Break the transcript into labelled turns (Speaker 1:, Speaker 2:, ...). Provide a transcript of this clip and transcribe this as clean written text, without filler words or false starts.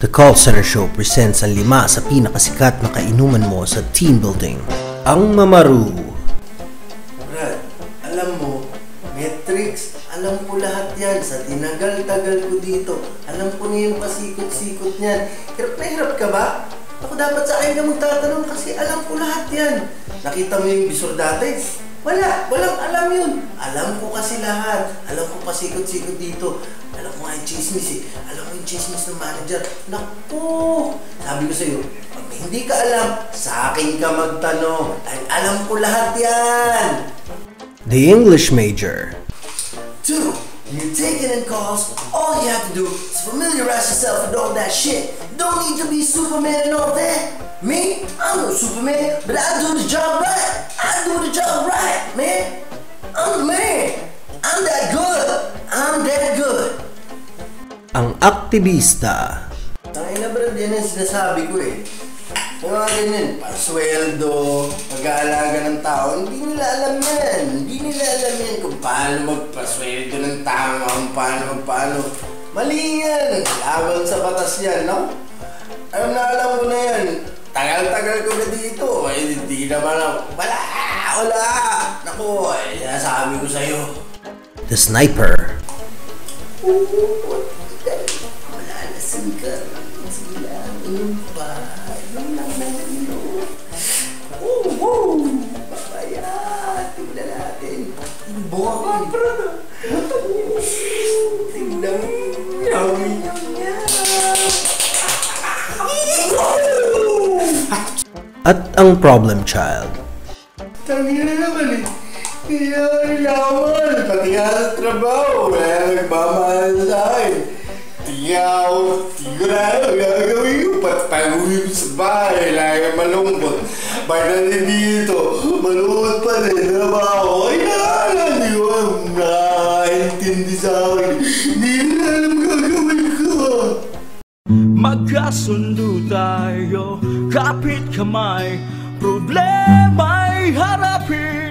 Speaker 1: The Call Center Show presents ang 5 sa pinakasikat na kainuman mo sa team building. Ang Mamaru.
Speaker 2: Brad, alam mo, metrics, alam ko lahat yan. Sa tinagal-tagal ko dito, alam ko na yung pasikot-sikot niyan. Hirap na hirap ka ba? Ako dapat sa akin ka magtatanong kasi alam ko lahat yan. Nakita mo yung bisor dati? Walang alam yun. Alam ko kasi lahat. Alam ko pasikot-sikot dito. Alam ko nga yung chismis eh. Alam ko yung chismis ng manager. Naku! Sabi ko sa'yo, pag hindi ka alam, sa akin ka magtanong. Dahil alam ko lahat yan.
Speaker 1: The English Major.
Speaker 2: 2. When you're taking in calls, all you have to do is familiarize yourself with all that shit. Don't need to be Superman and all that. Me? I'm no Superman, but I do the job right. I do the job right, man. I'm the man. I'm that good. I'm that good.
Speaker 1: Ang aktivista.
Speaker 2: Tangin na Brad, yan ang sinasabi ko eh. Yung mga ganyan, pasweldo, pag-aalaga ng tao, hindi nila alam yan. Hindi nila alam yan kung paano magpasweldo ng tao, kung paano. Mali yan. Laban sa batas yan, no? Alam ko na yan. Tagal-tagal ko na dito. Eh, hindi naman ako. Wala. Naku, sabi ko sa'yo.
Speaker 1: The Sniper.
Speaker 2: Wala na sila. Sila, inom pa. Inom lang na inom. Papaya. Tignan natin. Buka ka, brother. Tignan. Yummy.
Speaker 1: At ang Problem Child.
Speaker 2: Tangina na naman eh. Kaya naman. Pati nga sa trabaho. Wala nagmamahal sa akin. Tiyaw. Tigo na ano gagawin ko. Pataguhin ko sa bahay. Lagi malungkot. Bakit dito? Malungkot pa rin. Trabaho. Ay hindi ko nakakaintindi sa akin. Hindi na alam gagawin ko.
Speaker 3: Magkasundo tayo, kapit kamay, problema'y harapin.